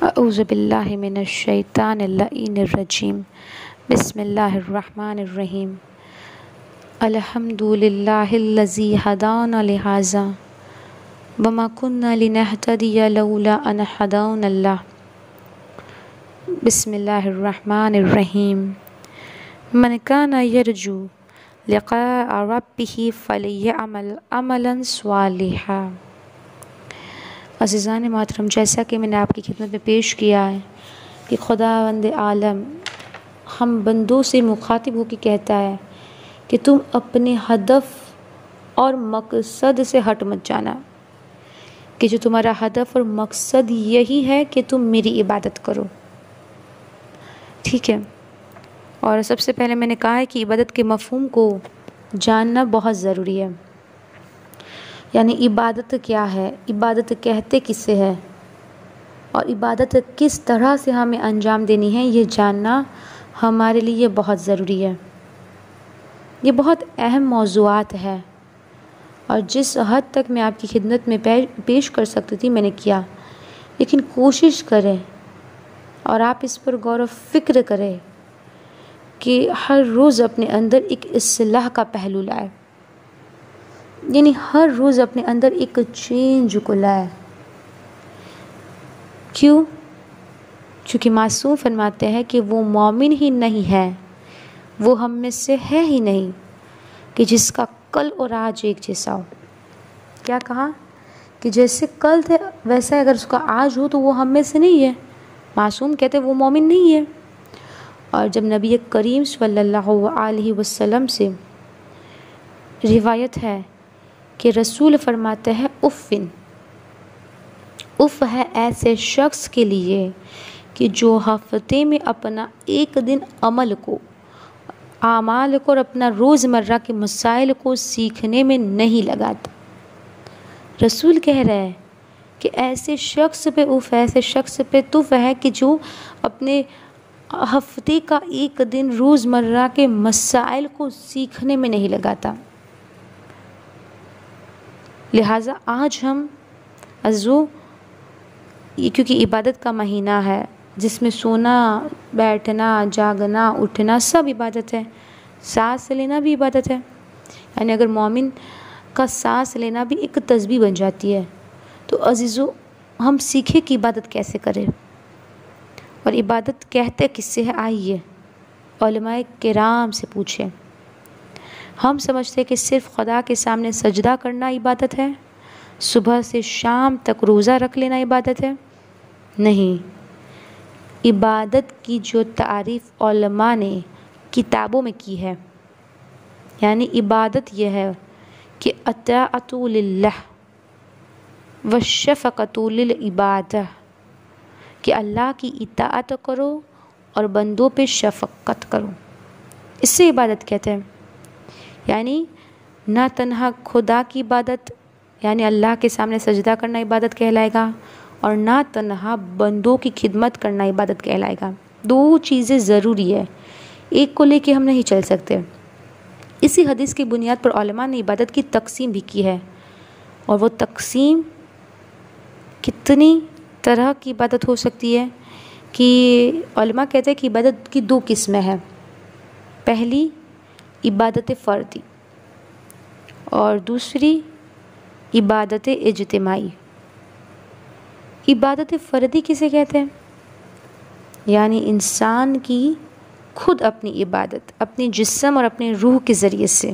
اعوذ باللہ من الشیطان اللعین الرجیم بسم اللہ الرحمن الرحیم الحمد للہ الذی ہدانا لہذا وما كنا لنہتدی لولا ان ہدانا اللہ بسم اللہ الرحمن الرحیم من کان یرجو لقاء ربہ فلیعمل عملا صالحا۔ عزیزان محترم، جیسا کہ میں نے آپ کی خدمت میں پیش کیا ہے کہ خداوند عالم ہم بندوں سے مخاطب ہو کے کہتا ہے کہ تم اپنے ہدف اور مقصد سے ہٹ مت جانا، کہ جو تمہارا ہدف اور مقصد یہی ہے کہ تم میری عبادت کرو، ٹھیک ہے۔ اور سب سے پہلے میں نے کہا ہے کہ عبادت کے مفہوم کو جاننا بہت ضروری ہے، یعنی عبادت کیا ہے، عبادت کہتے کس سے ہے اور عبادت کس طرح سے ہمیں انجام دینی ہے، یہ جاننا ہمارے لیے بہت ضروری ہے۔ یہ بہت اہم موضوعات ہے اور جس حد تک میں آپ کی خدمت میں پیش کر سکتی تھی میں نے کیا، لیکن کوشش کریں اور آپ اس پر غور و فکر کریں کہ ہر روز اپنے اندر ایک اصلاح کا پہلو لائے، یعنی ہر روز اپنے اندر ایک چینج کو لائے۔ کیوں؟ چونکہ معصوم فرماتے ہیں کہ وہ مومن ہی نہیں ہے، وہ ہم میں سے ہے ہی نہیں کہ جس کا کل اور آج ایک جیسا ہو۔ کیا کہا؟ کہ جیسے کل تھے ویسا اگر اس کا آج ہو تو وہ ہم میں سے نہیں ہے۔ معصوم کہتے وہ مومن نہیں ہے۔ اور جب نبی کریم صلی اللہ علیہ وسلم سے روایت ہے کہ رسول فرماتے ہیں اف ہے ایسے شخص کے لیے کہ جو ہفتے میں اپنا ایک دن اعمال کو اور اپنا روزمرہ کے مسائل کو سیکھنے میں نہیں لگاتا۔ رسول کہہ رہے ہیں کہ ایسے شخص پہ اف ہے، ایسے شخص پہ تف ہے کہ جو اپنے ہفتے کا ایک دن روزمرہ کے مسائل کو سیکھنے میں نہیں لگاتا۔ لہٰذا آج ہم کیونکہ عبادت کا مہینہ ہے جس میں سونا، بیٹھنا، جاگنا، اٹھنا سب عبادت ہے، سانس لینا بھی عبادت ہے، یعنی اگر مومن کا سانس لینا بھی ایک تسبیح بن جاتی ہے تو عزیزو ہم سیکھیں کہ عبادت کیسے کریں اور عبادت کہتے کس سے ہے۔ آئیے علماء کرام سے پوچھیں۔ ہم سمجھتے کہ صرف خدا کے سامنے سجدہ کرنا عبادت ہے، صبح سے شام تک روزہ رکھ لینا عبادت ہے؟ نہیں، عبادت کی جو تعریف علماء نے کتابوں میں کی ہے، یعنی عبادت یہ ہے کہ اطاعت للہ والشفقۃ للعباد، کہ اللہ کی اطاعت کرو اور بندوں پہ شفقت کرو، اس سے عبادت کہتے ہیں۔ یعنی نہ تنہا خدا کی عبادت یعنی اللہ کے سامنے سجدہ کرنا عبادت کہلائے گا اور نہ تنہا بندوں کی خدمت کرنا عبادت کہلائے گا۔ دو چیزیں ضروری ہے، ایک کو لے کے ہم نہیں چل سکتے۔ اسی حدیث کی بنیاد پر علماء نے عبادت کی تقسیم بھی کی ہے، اور وہ تقسیم کتنی طرح کی عبادت ہو سکتی ہے کہ علماء کہتے ہیں کہ عبادت کی دو قسمیں ہیں۔ پہلی عبادت فردی اور دوسری عبادت اجتماعی۔ عبادت فردی کسے کہتے ہیں؟ یعنی انسان کی خود اپنی عبادت اپنے جسم اور اپنے روح کے ذریعے سے،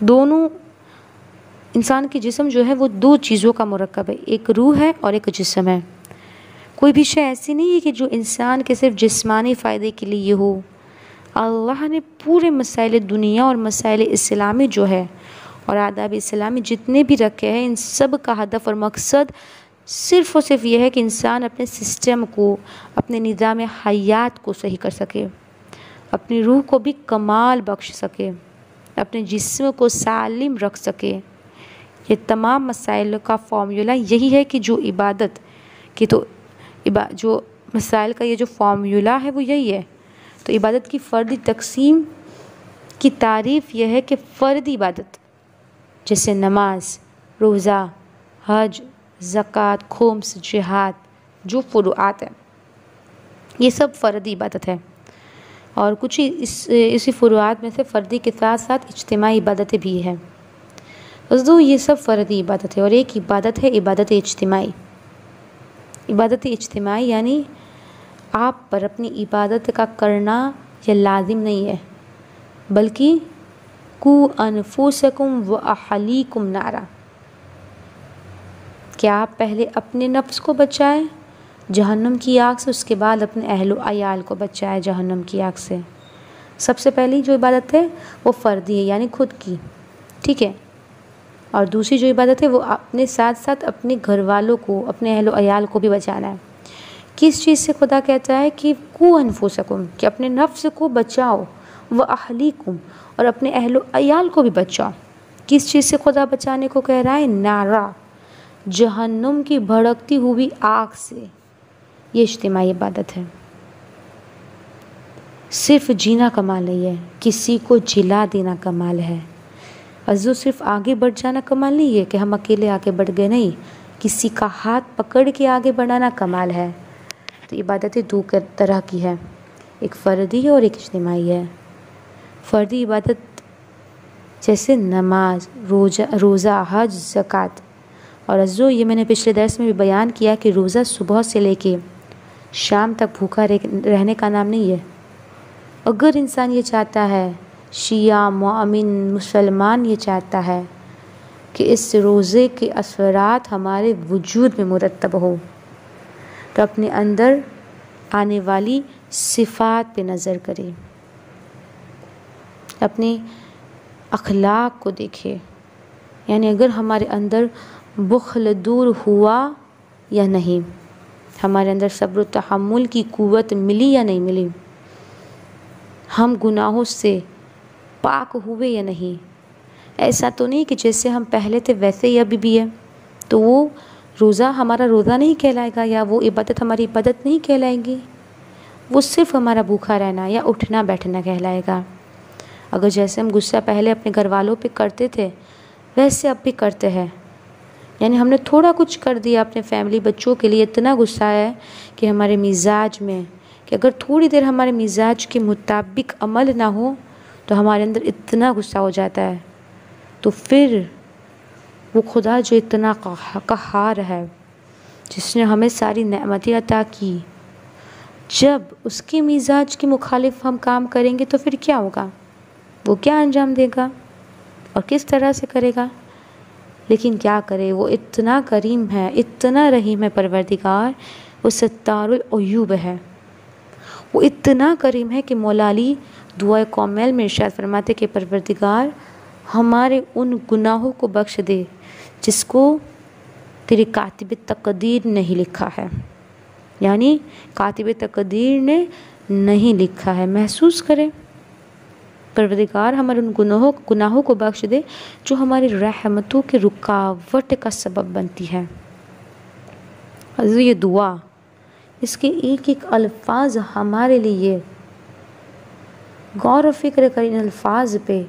دونوں انسان کی جسم جو ہے وہ دو چیزوں کا مرکب ہے، ایک روح ہے اور ایک جسم ہے۔ کوئی بھی شے ایسی نہیں ہے کہ جو انسان کے صرف جسمانی فائدے کے لیے ہو۔ اللہ نے پورے مسائل دنیا اور مسائل اسلامی جو ہے اور آداب اسلامی جتنے بھی رکھے ہیں، ان سب کا ہدف اور مقصد صرف اور صرف یہ ہے کہ انسان اپنے سسٹم کو، اپنے نظام حیات کو صحیح کر سکے، اپنی روح کو بھی کمال بخش سکے، اپنے جسم کو سالم رکھ سکے۔ یہ تمام مسائل کا فارمولہ یہی ہے کہ جو عبادت کی جو مسائل کا یہ جو فارمولہ ہے وہ یہی ہے۔ تو عبادت کی فردی تقسیم کی تعریف یہ ہے کہ فردی عبادت جیسے نماز، روزہ، حج، زکوٰۃ، خمس، جہاد، جو فروعات ہیں یہ سب فردی عبادت ہے، اور کچھ ہی اسی فروعات میں سے فردی کے ساتھ ساتھ اجتماعی عبادتیں بھی ہیں۔ یہ سب فردی عبادت ہے، اور ایک عبادت ہے عبادت اجتماعی۔ عبادت اجتماعی یعنی آپ پر اپنی عبادت کا کرنا یہ لازم نہیں ہے، بلکہ قُوا أَنفُسَكُمْ وَأَهْلِيكُمْ نَارًا، کہ آپ پہلے اپنے نفس کو بچائیں جہنم کی آگ سے، اس کے بعد اپنے اہل و عیال کو بچائیں جہنم کی آگ سے۔ سب سے پہلی جو عبادت ہے وہ فردی ہے، یعنی خود کی، ٹھیک ہے، اور دوسری جو عبادت ہے وہ اپنے ساتھ ساتھ اپنے گھر والوں کو، اپنے اہل و عیال کو بھی بچانا ہے۔ کس چیز سے خدا کہتا ہے کہ قُوا أَنفُسَكُمْ، کہ اپنے نفس کو بچاؤ، وَأَهْلِيكُمْ، اور اپنے اہل و عیال کو بھی بچاؤ۔ کس چیز سے خدا بچانے کو کہہ رہا ہے؟ نارا، جہنم کی بھڑکتی ہوئی آگ سے۔ یہ اجتماعی عبادت ہے۔ صرف جینا کمال نہیں ہے، کسی کو جلا دینا کمال ہے۔ صرف آگے بڑھ جانا کمال نہیں ہے کہ ہم اکیلے آگے بڑھ گئے، نہیں، کسی کا ہاتھ پکڑ کے آگے بڑھانا کمال ہے۔ تو عبادتیں دو طرح کی ہے، ایک فردی ہے اور ایک اجتماعی ہے۔ فردی عبادت جیسے نماز، روزہ، حج، زکوٰۃ، اور یہ میں نے پچھلے درس میں بھی بیان کیا کہ روزہ صبح سے لے کے شام تک بھوکا رہنے کا نام نہیں ہے۔ اگر انسان یہ چاہتا ہے، شیعہ، مومن، مسلمان یہ چاہتا ہے کہ اس روزے کے اثرات ہمارے وجود میں مرتب ہو، تو اپنے اندر آنے والی صفات پہ نظر کرے، اپنے اخلاق کو دیکھے، یعنی اگر ہمارے اندر بخل دور ہوا یا نہیں، ہمارے اندر صبر و تحمل کی قوت ملی یا نہیں ملی، ہم گناہوں سے پاک ہوئے یا نہیں۔ ایسا تو نہیں کہ جیسے ہم پہلے تھے ویسے ہی ابھی بھی ہے، تو وہ روزہ ہمارا روزہ نہیں کہلائے گا، یا وہ عبادت ہماری عبادت نہیں کہلائے گی، وہ صرف ہمارا بھوکا رہنا یا اٹھنا بیٹھنا کہلائے گا۔ اگر جیسے ہم غصہ پہلے اپنے گھر والوں پہ کرتے تھے ویسے اب بھی کرتے ہیں، یعنی ہم نے تھوڑا کچھ کر دیا اپنے فیملی بچوں کے لیے، اتنا غصہ ہے کہ ہمارے مزاج میں، کہ اگر تھوڑی دیر ہمارے مزاج کے مطابق عمل نہ ہو تو ہمارے اندر اتنا غصہ ہو جاتا ہے، تو پھر وہ خدا جو اتنا قہار ہے، جس نے ہمیں ساری نعمتیں عطا کی، جب اس کے مزاج کے مخالف ہم کام کریں گے تو پھر کیا ہوگا؟ وہ کیا انجام دے گا اور کس طرح سے کرے گا؟ لیکن کیا کرے، وہ اتنا کریم ہے، اتنا رحیم ہے پروردگار، وہ ستار العیوب ہے، وہ اتنا کریم ہے کہ مولا علی دعائے کومیل میں ارشاد فرماتے کہ پروردگار ہمارے ان گناہوں کو بخش دے جس کو تیری کاتب تقدیر نہیں لکھا ہے، یعنی کاتب تقدیر نے نہیں لکھا ہے۔ محسوس کرے، پروردگار ہمارے ان گناہوں کو بخش دے جو ہماری رحمتوں کے رکاوٹ کا سبب بنتی ہے۔ یہ دعا، اس کے ایک ایک الفاظ ہمارے لیے غور و فکر کریں ان الفاظ پہ،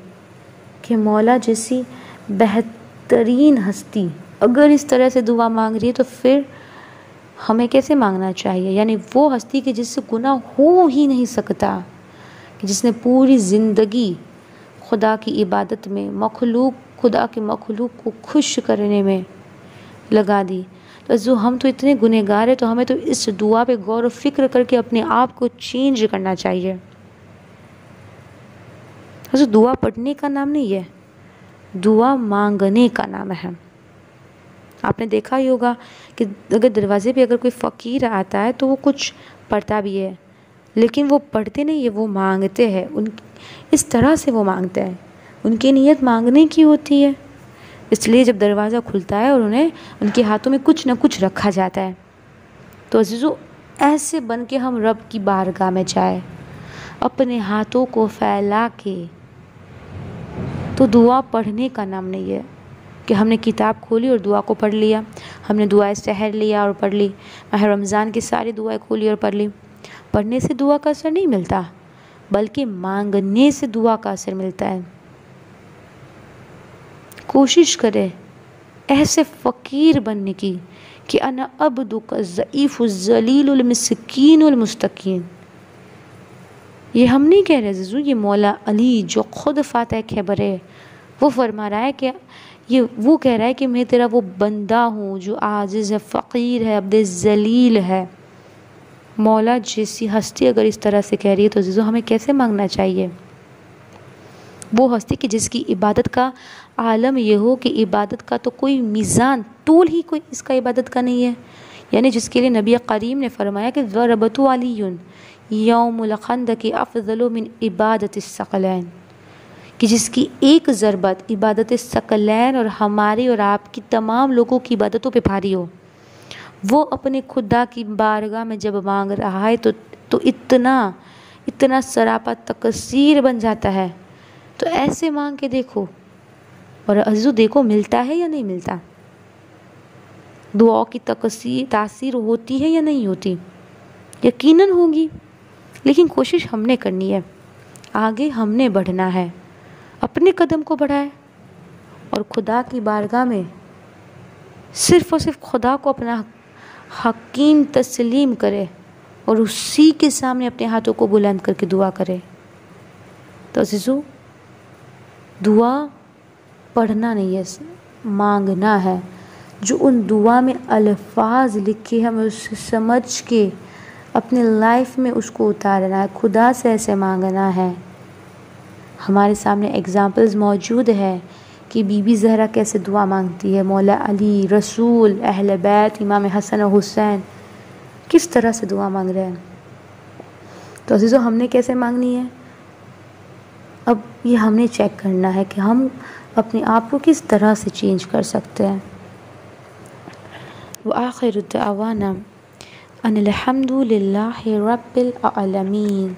کہ مولا جیسی بہترین ہستی اگر اس طرح سے دعا مانگ رہی ہے تو پھر ہمیں کیسے مانگنا چاہیے؟ یعنی وہ ہستی کہ جس سے گناہ ہو ہی نہیں سکتا، کہ جس نے پوری زندگی خدا کی عبادت میں، خدا کے مخلوق کو خوش کرنے میں لگا دی، تو ہم تو اتنے گنہگار ہیں، تو ہمیں تو اس دعا پہ غور و فکر کر کے اپنے آپ کو چینج کرنا چاہیے۔ دعا پڑھنے کا نام نہیں ہے، دعا مانگنے کا نام ہے۔ آپ نے دیکھا ہی ہوگا کہ اگر دروازے پہ اگر کوئی فقیر آتا ہے تو وہ کچھ پڑھتا بھی ہے، لیکن وہ پڑھتے نہیں ہے، وہ مانگتے ہیں، اس طرح سے وہ مانگتے ہیں، ان کی نیت مانگنے کی ہوتی ہے، اس لیے جب دروازہ کھلتا ہے اور انہیں ان کے ہاتھوں میں کچھ نہ کچھ رکھا جاتا ہے۔ تو عزیزو، ایسے بن کے ہم رب کی بارگاہ میں جائے اپنے ہاتھوں کو پھیلا کے، تو دعا پڑھنے کا نام نہیں ہے کہ ہم نے کتاب کھولی اور دعا کو پڑھ لیا، ہم نے دعائے سحر لیا اور پڑھ لی، ماہ رمضان کی ساری دعائیں کھولی اور پڑھ لی۔ پڑھنے سے دعا کا اثر نہیں ملتا، بلکہ مانگنے سے دعا کا اثر ملتا ہے۔ کوشش کرے ایسے فقیر بننے کی کہ انا عبدک الضعیف الذلیل المسکین المستقیم. یہ ہم نہیں کہہ رہے عزیزو، یہ مولا علی جو خود فاتح خیبر ہے وہ فرما رہا ہے کہ یہ وہ کہہ رہا ہے کہ میں تیرا وہ بندہ ہوں جو عاجز ہے، فقیر ہے، عبد ذلیل ہے. مولا جیسی ہستی اگر اس طرح سے کہہ رہی ہے تو عزیزو ہمیں کیسے مانگنا چاہیے؟ وہ ہستی کہ جس کی عبادت کا عالم یہ ہو کہ عبادت کا تو کوئی میزان طول ہی کوئی اس کا عبادت کا نہیں ہے. یعنی جس کے لیے نبی کریم نے فرمایا کہ ضربت علی یوم الخندق افضل من عبادت الثقلین، کہ جس کی ایک ضربت عبادت ثقلین اور ہماری اور آپ کی تمام لوگوں کی عبادتوں پہ بھاری ہو. وہ اپنے خدا کی بارگاہ میں جب مانگ رہا ہے تو اتنا سراپا تقصیر بن جاتا ہے. تو ایسے مانگ کے دیکھو، اور عزیزو دیکھو ملتا ہے یا نہیں ملتا. دعا کی تاثیر ہوتی ہے یا نہیں ہوتی؟ یقیناً ہوگی. لیکن کوشش ہم نے کرنی ہے، آگے ہم نے بڑھنا ہے، اپنے قدم کو بڑھائے اور خدا کی بارگاہ میں صرف اور صرف خدا کو اپنا حکیم تسلیم کرے اور اسی کے سامنے اپنے ہاتھوں کو بلند کر کے دعا کرے. تو عزیزو دعا پڑھنا نہیں ہے، مانگنا ہے. جو ان دعا میں الفاظ لکھے ہمیں اسے سمجھ کے اپنے لائف میں اس کو اتارنا ہے، خدا سے ایسے مانگنا ہے. ہمارے سامنے ایگزامپلز موجود ہے کہ بی بی زہرا کیسے دعا مانگتی ہے، مولا علی، رسول، اہل بیت، امام حسن و حسین کس طرح سے دعا مانگ رہے ہیں. تو عزیزو ہم نے کیسے مانگنی ہے؟ اب یہ ہم نے چیک کرنا ہے کہ ہم اپنے آپ کو کس طرح سے چینج کر سکتے ہیں. وآخر دعوانا ان الحمد للہ رب العالمین.